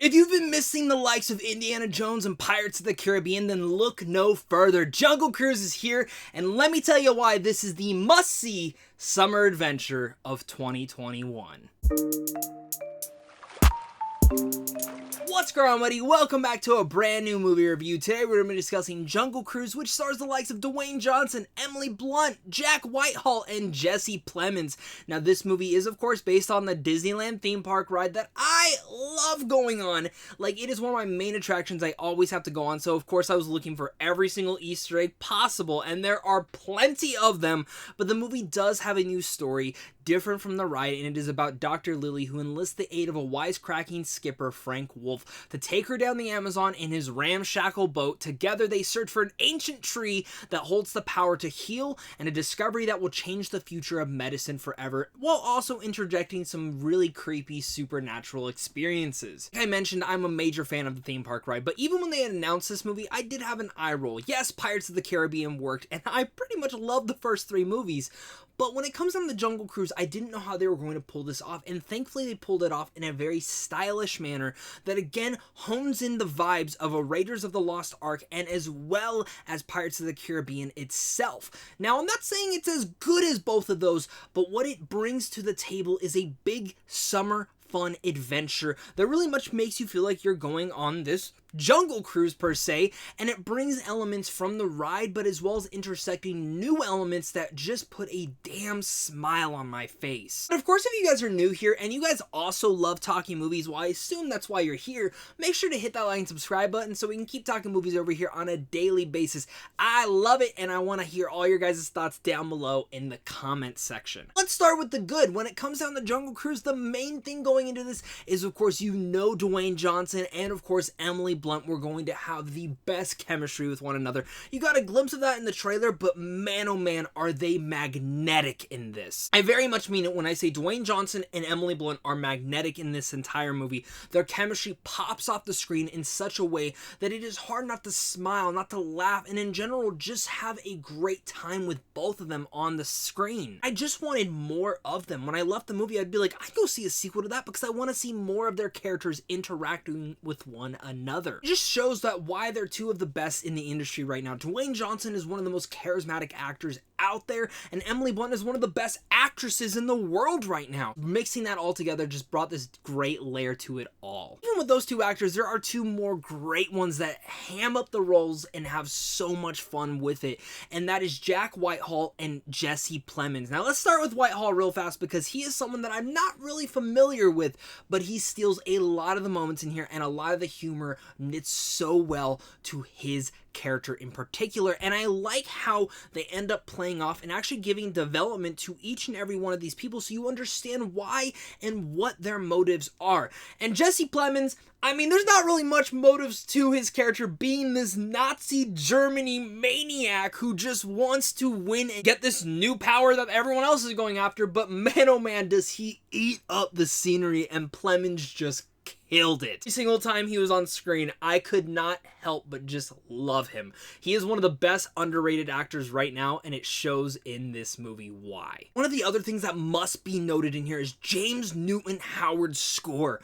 If you've been missing the likes of Indiana Jones and Pirates of the Caribbean, then look no further. Jungle Cruise is here, and let me tell you why this is the must-see summer adventure of 2021. What's going on, buddy? Welcome back to a brand new movie review. Today we're going to be discussing Jungle Cruise, which stars the likes of Dwayne Johnson, Emily Blunt, Jack Whitehall, and Jesse Plemons. Now, this movie is, of course, based on the Disneyland theme park ride that I love going on. Like, it is one of my main attractions I always have to go on, so of course I was looking for every single Easter egg possible, and there are plenty of them, but the movie does have a new story, different from the ride, and it is about Dr. Lily, who enlists the aid of a wisecracking skipper, Frank Wolf, to take her down the Amazon in his ramshackle boat. Together, they search for an ancient tree that holds the power to heal and a discovery that will change the future of medicine forever, while also interjecting some really creepy supernatural experiences. Like I mentioned, I'm a major fan of the theme park ride, but even when they announced this movie, I did have an eye roll. Yes, Pirates of the Caribbean worked, and I pretty much loved the first three movies, but when it comes down to Jungle Cruise, I didn't know how they were going to pull this off, and thankfully they pulled it off in a very stylish manner that again hones in the vibes of a Raiders of the Lost Ark and as well as Pirates of the Caribbean itself. Now, I'm not saying it's as good as both of those, but what it brings to the table is a big summer fun adventure that really much makes you feel like you're going on this Jungle Cruise per se, and it brings elements from the ride, but as well as intersecting new elements that just put a damn smile on my face. But of course, if you guys are new here and you guys also love talking movies, well, I assume that's why you're here, make sure to hit that like and subscribe button so we can keep talking movies over here on a daily basis. I love it, and I want to hear all your guys' thoughts down below in the comment section. Let's start with the good. When it comes down to Jungle Cruise, the main thing going into this is, of course, Dwayne Johnson and, of course, Emily Blunt were going to have the best chemistry with one another. You got a glimpse of that in the trailer, but man oh man, are they magnetic in this. I very much mean it when I say Dwayne Johnson and Emily Blunt are magnetic in this entire movie. Their chemistry pops off the screen in such a way that it is hard not to smile, not to laugh, and in general just have a great time with both of them on the screen. I just wanted more of them. When I left the movie, I'd be like, I'd go see a sequel to that because I want to see more of their characters interacting with one another. It just shows that why they're two of the best in the industry right now. Dwayne Johnson is one of the most charismatic actors out there, and Emily Blunt is one of the best actresses in the world right now. Mixing that all together just brought this great layer to it all. Even with those two actors, there are two more great ones that ham up the roles and have so much fun with it, and that is Jack Whitehall and Jesse Plemons. Now let's start with Whitehall real fast because he is someone that I'm not really familiar with, but he steals a lot of the moments in here, and a lot of the humor knits so well to his character in particular, and I like how they end up playing off and actually giving development to each and every one of these people so you understand why and what their motives are. And Jesse Plemons, I mean, there's not really much motives to his character being this Nazi Germany maniac who just wants to win and get this new power that everyone else is going after, but man oh man, does he eat up the scenery, and Plemons just killed it. Every single time he was on screen, I could not help but just love him. He is one of the best underrated actors right now, and it shows in this movie why. One of the other things that must be noted in here is James Newton Howard's score.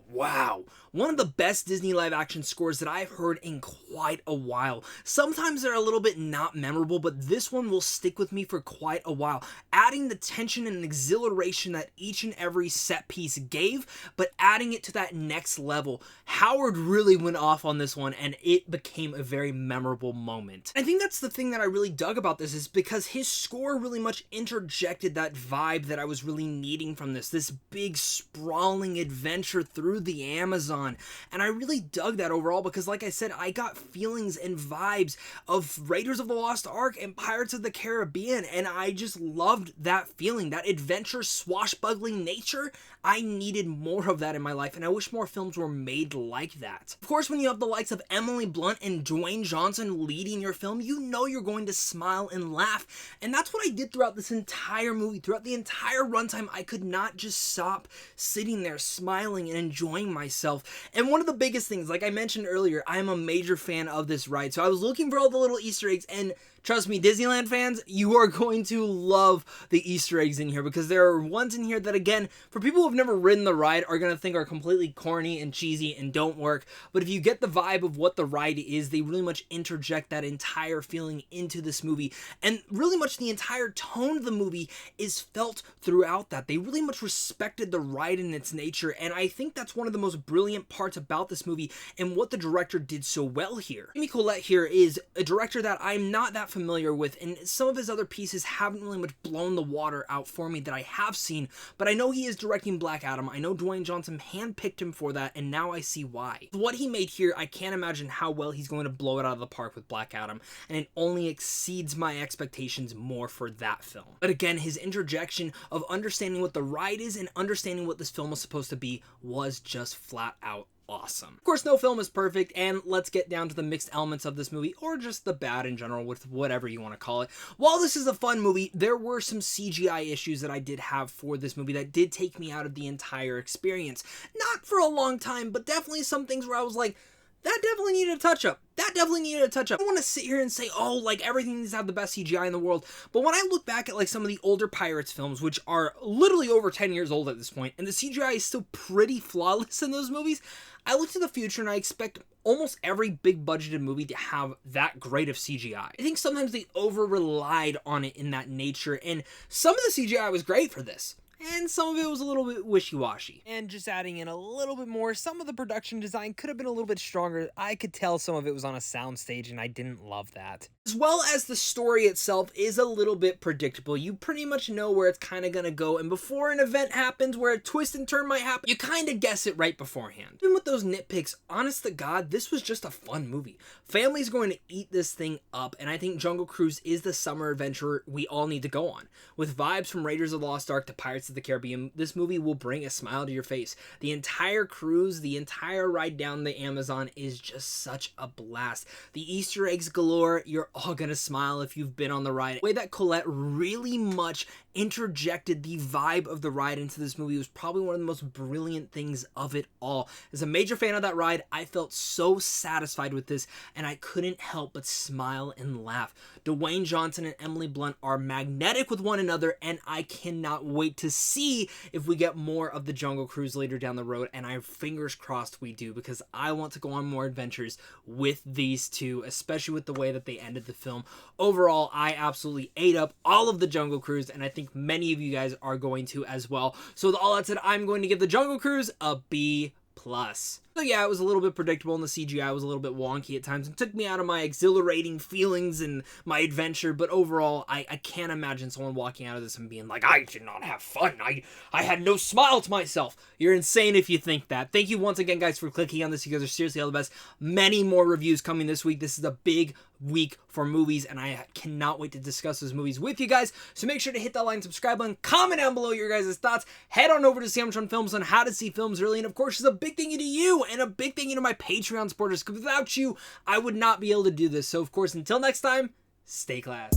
Wow, one of the best Disney live action scores that I've heard in quite a while. Sometimes they're a little bit not memorable, but this one will stick with me for quite a while, adding the tension and exhilaration that each and every set piece gave, but adding it to that next level. Howard really went off on this one, and it became a very memorable moment. I think that's the thing that I really dug about this, is because his score really much interjected that vibe that I was really needing from this big sprawling adventure through the Amazon, and I really dug that overall because, like I said, I got feelings and vibes of Raiders of the Lost Ark and Pirates of the Caribbean, and I just loved that feeling, that adventure swashbuckling nature. I needed more of that in my life, and I wish more films were made like that. Of course, when you have the likes of Emily Blunt and Dwayne Johnson leading your film, you know you're going to smile and laugh, and that's what I did throughout this entire movie. Throughout the entire runtime, I could not just stop sitting there smiling and enjoying myself. And one of the biggest things, like I mentioned earlier, I am a major fan of this ride, so I was looking for all the little Easter eggs, and Trust me, Disneyland fans, you are going to love the Easter eggs in here, because there are ones in here that, again, for people who have never ridden the ride, are going to think are completely corny and cheesy and don't work. But if you get the vibe of what the ride is, they really much interject that entire feeling into this movie. And really much the entire tone of the movie is felt throughout that. They really much respected the ride in its nature, and I think that's one of the most brilliant parts about this movie and what the director did so well here. Jaume Collet here is a director that I'm not that familiar with, and some of his other pieces haven't really much blown the water out for me that I have seen, but I know he is directing Black Adam. I know Dwayne Johnson handpicked him for that, and now I see why. What he made here, I can't imagine how well he's going to blow it out of the park with Black Adam, and it only exceeds my expectations more for that film. But again, his interjection of understanding what the ride is and understanding what this film was supposed to be was just flat out awesome. Of course, no film is perfect, and let's get down to the mixed elements of this movie, or just the bad in general, with whatever you want to call it. While this is a fun movie, there were some CGI issues that I did have for this movie that did take me out of the entire experience. Not for a long time, but definitely some things where I was like, that definitely needed a touch-up. That definitely needed a touch-up. I don't want to sit here and say, oh, like, everything needs to have the best CGI in the world. But when I look back at, like, some of the older Pirates films, which are literally over 10 years old at this point, and the CGI is still pretty flawless in those movies, I look to the future and I expect almost every big-budgeted movie to have that great of CGI. I think sometimes they over-relied on it in that nature, and some of the CGI was great for this. And some of it was a little bit wishy-washy. And just adding in a little bit more, some of the production design could have been a little bit stronger. I could tell some of it was on a soundstage, and I didn't love that. As well as the story itself is a little bit predictable. You pretty much know where it's kind of gonna go, and before an event happens where a twist and turn might happen, you kind of guess it right beforehand. Even with those nitpicks, honest to God, this was just a fun movie. Families going to eat this thing up, and I think Jungle Cruise is the summer adventure we all need to go on. With vibes from Raiders of the Lost Ark to Pirates of the Caribbean, this movie will bring a smile to your face. The entire cruise, the entire ride down the Amazon is just such a blast. The Easter eggs galore, you're all gonna smile if you've been on the ride. The way that Collet really much interjected the vibe of the ride into this movie was probably one of the most brilliant things of it all. As a major fan of that ride, I felt so satisfied with this, and I couldn't help but smile and laugh. Dwayne Johnson and Emily Blunt are magnetic with one another, and I cannot wait to see if we get more of the Jungle Cruise later down the road, and I fingers crossed we do, because I want to go on more adventures with these two, especially with the way that they ended the film. Overall, I absolutely ate up all of the Jungle Cruise, and I think many of you guys are going to as well. So with all that said, I'm going to give the Jungle Cruise a B+. So yeah, it was a little bit predictable, and the CGI was a little bit wonky at times and took me out of my exhilarating feelings and my adventure, but overall, I can't imagine someone walking out of this and being like, I did not have fun, I had no smile to myself. You're insane if you think that. Thank you once again, guys, for clicking on this. You guys are seriously all the best. Many more reviews coming this week. This is a big week for movies, and I cannot wait to discuss those movies with you guys. So make sure to hit that like and subscribe button, comment down below your guys' thoughts, head on over to Samtron Films on how to see films early, and of course, there's a big thank you to you, and a big thank you to my Patreon supporters, because without you, I would not be able to do this. So of course, until next time, stay class.